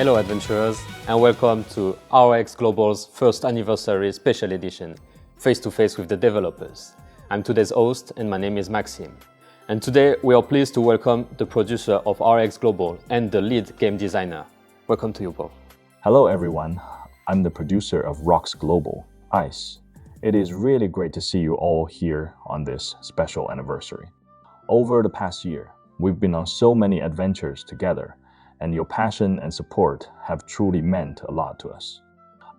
Hello adventurers, and welcome to ROX Global's first anniversary special edition, face-to-face with the developers. I'm today's host and my name is Maxime. And today we are pleased to welcome the producer of ROX Global and the lead game designer. Welcome to you both. Hello everyone, I'm the producer of ROX Global, ICE. It is really great to see you all here on this special anniversary. Over the past year, we've been on so many adventures together, and your passion and support have truly meant a lot to us.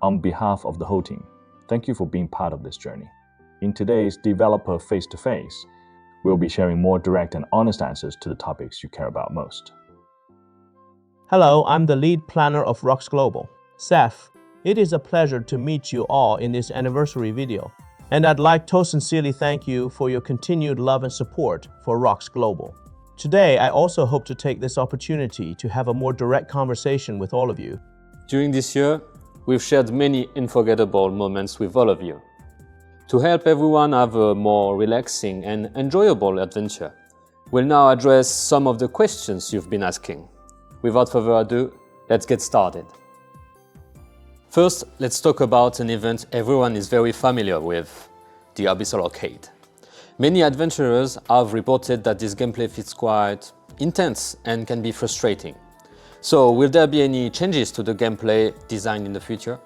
On behalf of the whole team, thank you for being part of this journey. In today's Developer Face-to-Face, we'll be sharing more direct and honest answers to the topics you care about most. Hello, I'm the lead planner of ROX Global, Seth. It is a pleasure to meet you all in this anniversary video, and I'd like to sincerely thank you for your continued love and support for ROX Global. Today, I also hope to take this opportunity to have a more direct conversation with all of you. During this year, we've shared many unforgettable moments with all of you. To help everyone have a more relaxing and enjoyable adventure, we'll now address some of the questions you've been asking. Without further ado, let's get started. First, let's talk about an event everyone is very familiar with, the Abyssal Arcade. Many adventurers have reported that this gameplay feels quite intense and can be frustrating. So, will there be any changes to the gameplay design in the future?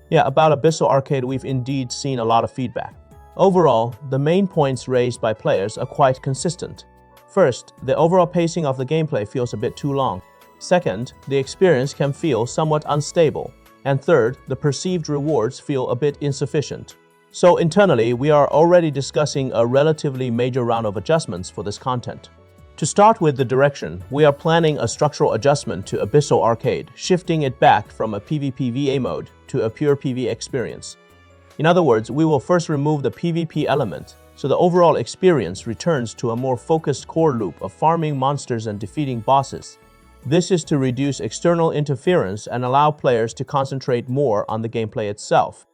Yeah, about Abyssal Arcade, we've indeed seen a lot of feedback. Overall, the main points raised by players are quite consistent. First, the overall pacing of the gameplay feels a bit too long. Second, the experience can feel somewhat unstable. And third, the perceived rewards feel a bit insufficient. So internally, we are already discussing a relatively major round of adjustments for this content. To start with the direction, we are planning a structural adjustment to Abyssal Arcade, shifting it back from a PvP VA mode to a pure PvE experience. In other words, we will first remove the PvP element, so the overall experience returns to a more focused core loop of farming monsters and defeating bosses. This is to reduce external interference and allow players to concentrate more on the gameplay itself.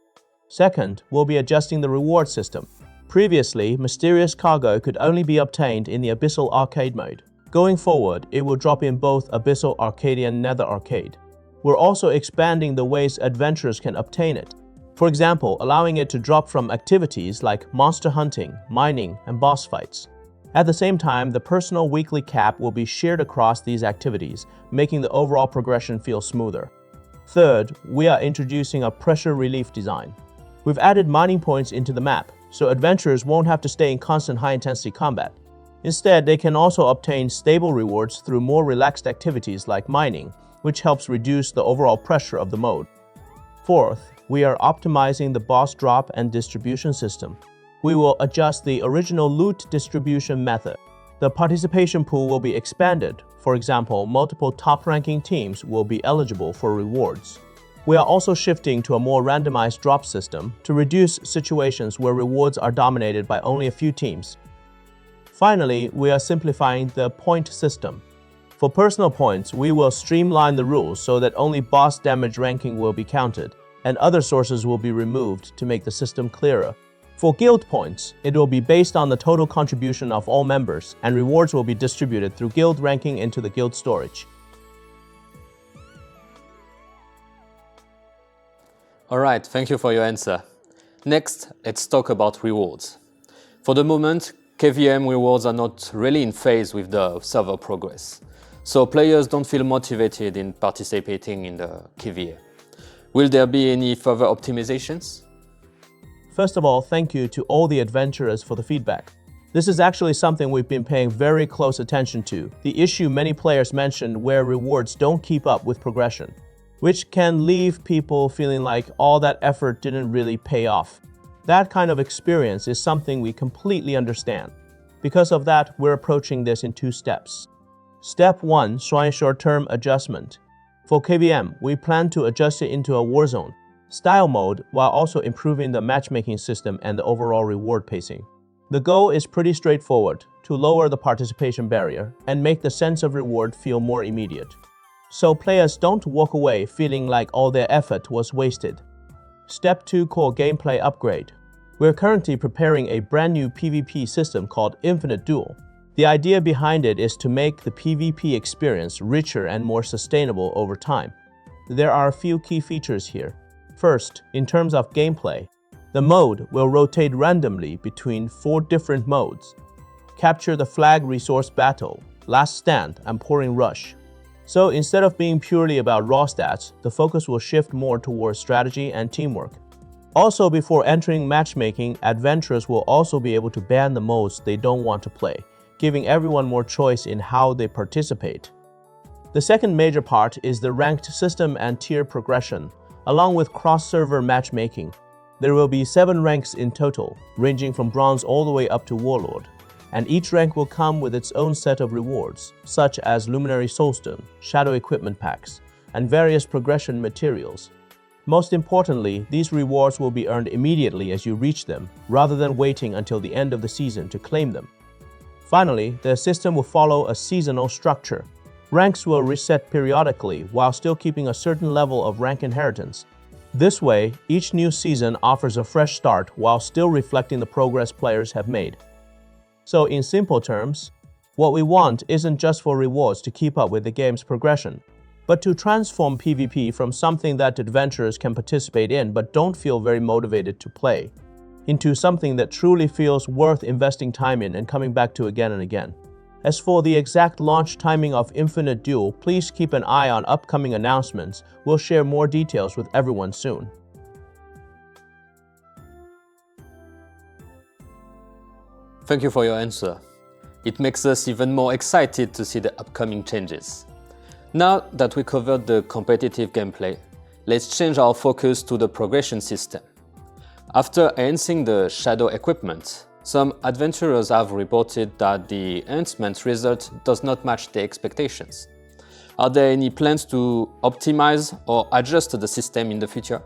Second, we'll be adjusting the reward system. Previously, mysterious cargo could only be obtained in the Abyssal Arcade mode. Going forward, it will drop in both Abyssal Arcade and Nether Arcade. We're also expanding the ways adventurers can obtain it. For example, allowing it to drop from activities like monster hunting, mining, and boss fights. At the same time, the personal weekly cap will be shared across these activities, making the overall progression feel smoother. Third, we are introducing a pressure relief design. We've added mining points into the map, so adventurers won't have to stay in constant high-intensity combat. Instead, they can also obtain stable rewards through more relaxed activities like mining, which helps reduce the overall pressure of the mode. Fourth, we are optimizing the boss drop and distribution system. We will adjust the original loot distribution method. The participation pool will be expanded. For example, multiple top-ranking teams will be eligible for rewards. We are also shifting to a more randomized drop system to reduce situations where rewards are dominated by only a few teams. Finally, we are simplifying the point system. For personal points, we will streamline the rules so that only boss damage ranking will be counted, and other sources will be removed to make the system clearer. For guild points, it will be based on the total contribution of all members, and rewards will be distributed through guild ranking into the guild storage. Alright, thank you for your answer. Next, let's talk about rewards. For the moment, KVM rewards are not really in phase with the server progress, so players don't feel motivated in participating in the KVA. Will there be any further optimizations? First of all, thank you to all the adventurers for the feedback. This is actually something we've been paying very close attention to, the issue many players mentioned where rewards don't keep up with progression, which can leave people feeling like all that effort didn't really pay off. That kind of experience is something we completely understand. Because of that, we're approaching this in 2 steps. Step 1, short-term adjustment. For KVM, we plan to adjust it into a warzone style mode while also improving the matchmaking system and the overall reward pacing. The goal is pretty straightforward, to lower the participation barrier and make the sense of reward feel more immediate, so players don't walk away feeling like all their effort was wasted. Step 2, core gameplay upgrade. We're currently preparing a brand new PvP system called Infinite Duel. The idea behind it is to make the PvP experience richer and more sustainable over time. there are a few key features here. First, in terms of gameplay, the mode will rotate randomly between 4 different modes: Capture the Flag Resource Battle, Last Stand, and Pouring Rush. So instead of being purely about raw stats, the focus will shift more towards strategy and teamwork. Also, before entering matchmaking, adventurers will also be able to ban the modes they don't want to play, giving everyone more choice in how they participate. The second major part is the ranked system and tier progression, along with cross-server matchmaking. There will be 7 ranks in total, ranging from Bronze all the way up to Warlord, and each rank will come with its own set of rewards, such as Luminary Soulstone, Shadow Equipment Packs, and various progression materials. Most importantly, these rewards will be earned immediately as you reach them, rather than waiting until the end of the season to claim them. Finally, the system will follow a seasonal structure. Ranks will reset periodically while still keeping a certain level of rank inheritance. This way, each new season offers a fresh start while still reflecting the progress players have made. So in simple terms, what we want isn't just for rewards to keep up with the game's progression, but to transform PvP from something that adventurers can participate in but don't feel very motivated to play, into something that truly feels worth investing time in and coming back to again and again. As for the exact launch timing of Infinite Duel, please keep an eye on upcoming announcements. We'll share more details with everyone soon. Thank you for your answer. It makes us even more excited to see the upcoming changes. Now that we covered the competitive gameplay, let's change our focus to the progression system. After enhancing the Shadow equipment, some adventurers have reported that the enhancement result does not match their expectations. Are there any plans to optimize or adjust the system in the future?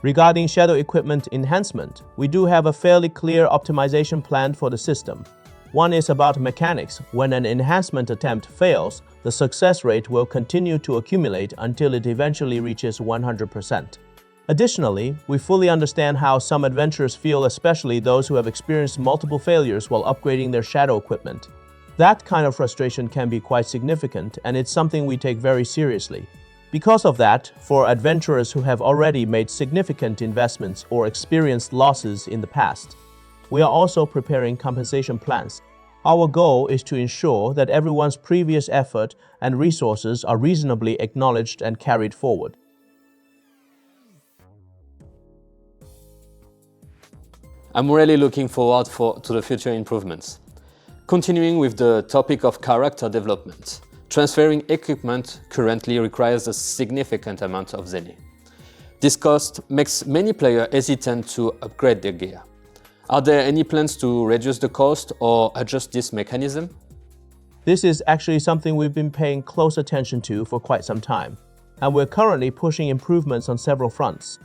Regarding Shadow equipment enhancement, we do have a fairly clear optimization plan for the system. One is about mechanics. When an enhancement attempt fails, the success rate will continue to accumulate until it eventually reaches 100%. Additionally, we fully understand how some adventurers feel, especially those who have experienced multiple failures while upgrading their Shadow equipment. That kind of frustration can be quite significant, and it's something we take very seriously. Because of that, for adventurers who have already made significant investments or experienced losses in the past, we are also preparing compensation plans. Our goal is to ensure that everyone's previous effort and resources are reasonably acknowledged and carried forward. I'm really looking forward to the future improvements. Continuing with the topic of character development, transferring equipment currently requires a significant amount of Zeny. This cost makes many players hesitant to upgrade their gear. Are there any plans to reduce the cost or adjust this mechanism? This is actually something we've been paying close attention to for quite some time, and we're currently pushing improvements on several fronts.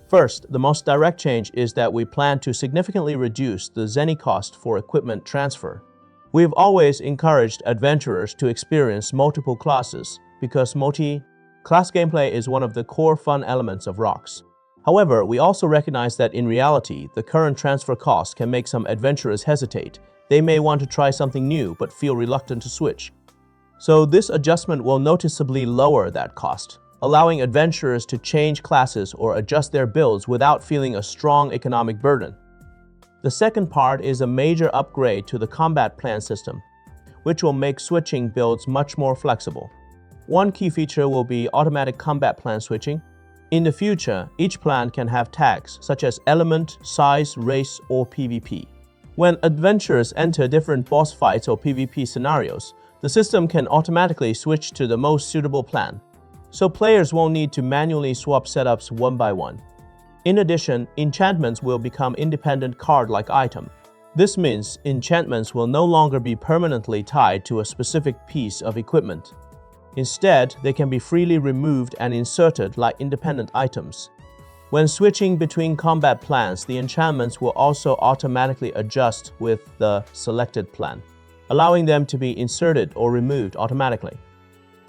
First, the most direct change is that we plan to significantly reduce the Zeny cost for equipment transfer. We've always encouraged adventurers to experience multiple classes because multi-class gameplay is one of the core fun elements of ROX. However, we also recognize that in reality, the current transfer cost can make some adventurers hesitate. They may want to try something new but feel reluctant to switch. So this adjustment will noticeably lower that cost, allowing adventurers to change classes or adjust their builds without feeling a strong economic burden. The second part is a major upgrade to the combat plan system, which will make switching builds much more flexible. One key feature will be automatic combat plan switching. In the future, each plan can have tags such as element, size, race, or PvP. When adventurers enter different boss fights or PvP scenarios, the system can automatically switch to the most suitable plan, so players won't need to manually swap setups one by one. In addition, enchantments will become independent card-like items. This means enchantments will no longer be permanently tied to a specific piece of equipment. Instead, they can be freely removed and inserted like independent items. When switching between combat plans, the enchantments will also automatically adjust with the selected plan, allowing them to be inserted or removed automatically.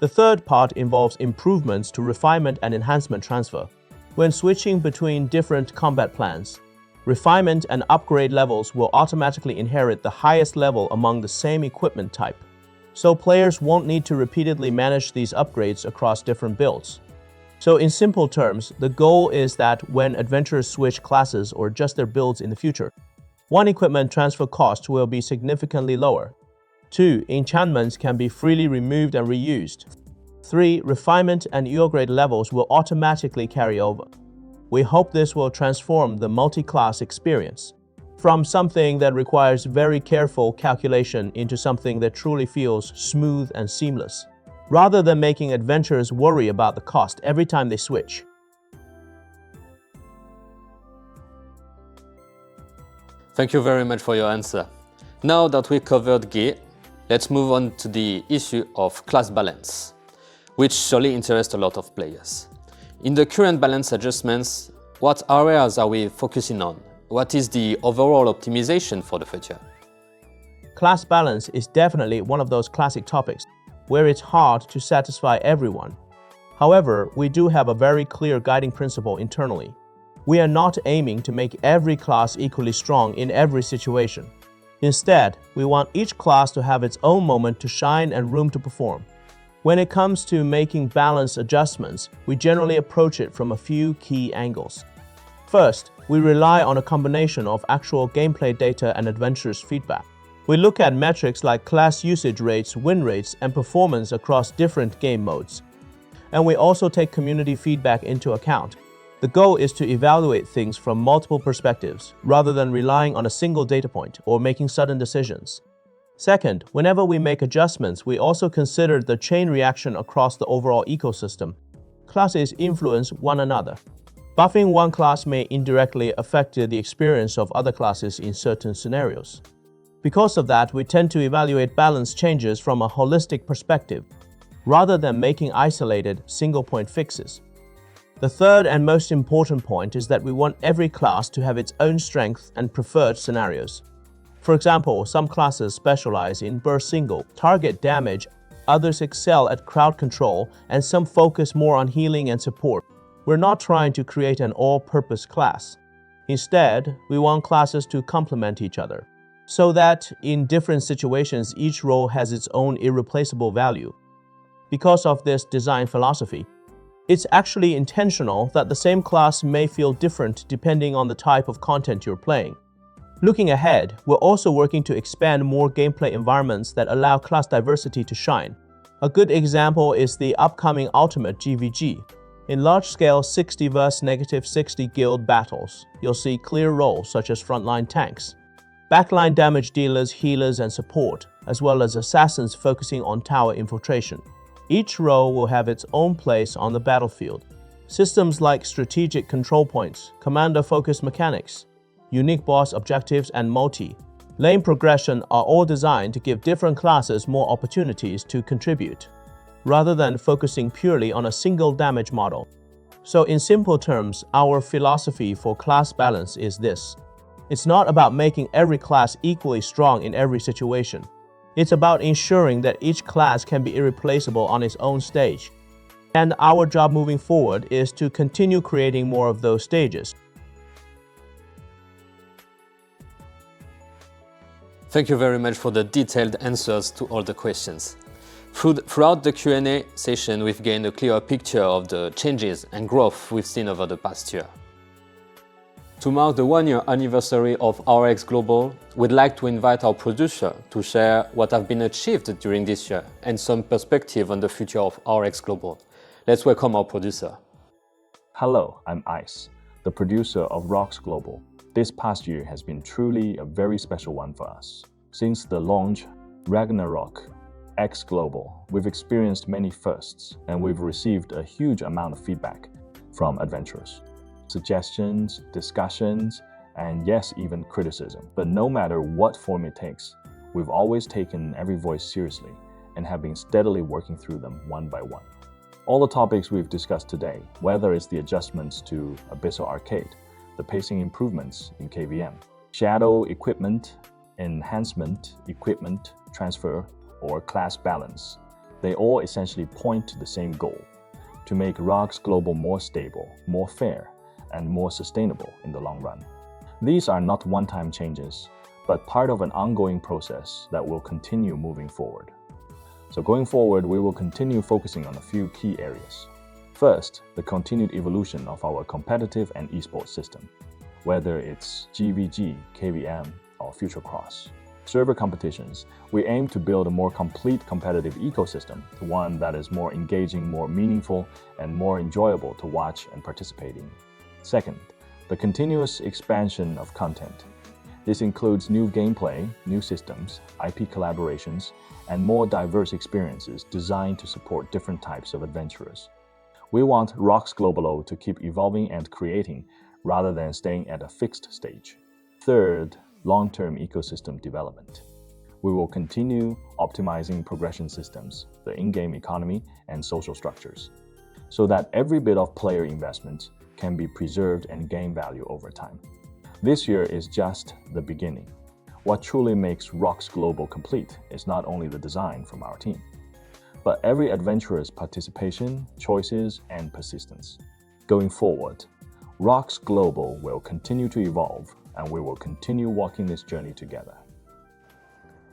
The third part involves improvements to refinement and enhancement transfer. When switching between different combat plans, refinement and upgrade levels will automatically inherit the highest level among the same equipment type, so players won't need to repeatedly manage these upgrades across different builds. So in simple terms, the goal is that when adventurers switch classes or adjust their builds in the future, 1. Equipment transfer costs will be significantly lower. 2. Enchantments can be freely removed and reused. 3. Refinement and upgrade levels will automatically carry over. We hope this will transform the multi-class experience from something that requires very careful calculation into something that truly feels smooth and seamless, rather than making adventurers worry about the cost every time they switch. Thank you very much for your answer. Now that we covered GE, let's move on to the issue of class balance, which surely interests a lot of players. In the current balance adjustments, what areas are we focusing on? What is the overall optimization for the future? Class balance is definitely one of those classic topics where it's hard to satisfy everyone. However, we do have a very clear guiding principle internally. We are not aiming to make every class equally strong in every situation. Instead, we want each class to have its own moment to shine and room to perform. When it comes to making balance adjustments, we generally approach it from a few key angles. First, we rely on a combination of actual gameplay data and adventurers' feedback. We look at metrics like class usage rates, win rates, and performance across different game modes. And we also take community feedback into account. The goal is to evaluate things from multiple perspectives, rather than relying on a single data point or making sudden decisions. Second, whenever we make adjustments, we also consider the chain reaction across the overall ecosystem. Classes influence one another. Buffing one class may indirectly affect the experience of other classes in certain scenarios. Because of that, we tend to evaluate balance changes from a holistic perspective, rather than making isolated, single-point fixes. The third and most important point is that we want every class to have its own strengths and preferred scenarios. For example, some classes specialize in burst single, target damage, others excel at crowd control, and some focus more on healing and support. We're not trying to create an all-purpose class. Instead, we want classes to complement each other, so that in different situations each role has its own irreplaceable value. Because of this design philosophy, it's actually intentional that the same class may feel different depending on the type of content you're playing. Looking ahead, we're also working to expand more gameplay environments that allow class diversity to shine. A good example is the upcoming Ultimate GVG. In large-scale 60 vs -60 guild battles, you'll see clear roles such as frontline tanks, backline damage dealers, healers, and support, as well as assassins focusing on tower infiltration. Each role will have its own place on the battlefield. Systems like strategic control points, commander-focused mechanics, unique boss objectives, and multi-lane progression are all designed to give different classes more opportunities to contribute, rather than focusing purely on a single damage model. So in simple terms, our philosophy for class balance is this. It's not about making every class equally strong in every situation. It's about ensuring that each class can be irreplaceable on its own stage. And our job moving forward is to continue creating more of those stages. Thank you very much for the detailed answers to all the questions. Throughout the Q&A session, we've gained a clearer picture of the changes and growth we've seen over the past year. To mark the 1-year anniversary of ROX Global, we'd like to invite our producer to share what have been achieved during this year and some perspective on the future of ROX Global. Let's welcome our producer. Hello, I'm Ice, the producer of ROX Global. This past year has been truly a very special one for us. Since the launch, Ragnarok X Global, we've experienced many firsts, and we've received a huge amount of feedback from adventurers. Suggestions, discussions, and yes, even criticism. But no matter what form it takes, we've always taken every voice seriously and have been steadily working through them one by one. All the topics we've discussed today, whether it's the adjustments to Abyssal Arcade, the pacing improvements in KVM, shadow equipment, enhancement, equipment transfer, or class balance, they all essentially point to the same goal: to make ROX Global more stable, more fair, and more sustainable in the long run. These are not one-time changes, but part of an ongoing process that will continue moving forward. So going forward, we will continue focusing on a few key areas. First, the continued evolution of our competitive and esports system, whether it's GVG, KVM, or Future Cross. Server competitions, we aim to build a more complete competitive ecosystem, one that is more engaging, more meaningful, and more enjoyable to watch and participate in. Second, the continuous expansion of content. This includes new gameplay, new systems, IP collaborations, and more diverse experiences designed to support different types of adventurers. We want ROX Global to keep evolving and creating, rather than staying at a fixed stage. Third, long-term ecosystem development. We will continue optimizing progression systems, the in-game economy, and social structures, so that every bit of player investment can be preserved and gain value over time. This year is just the beginning. What truly makes ROX Global complete is not only the design from our team, but every adventurer's participation, choices, and persistence. Going forward, ROX Global will continue to evolve, and we will continue walking this journey together.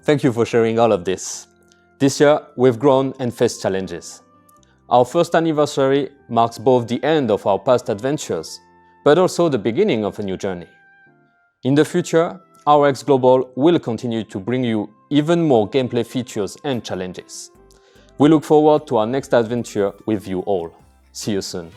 Thank you for sharing all of this. This year, we've grown and faced challenges. Our first anniversary marks both the end of our past adventures, but also the beginning of a new journey. In the future, ROX Global will continue to bring you even more gameplay features and challenges. We look forward to our next adventure with you all. See you soon.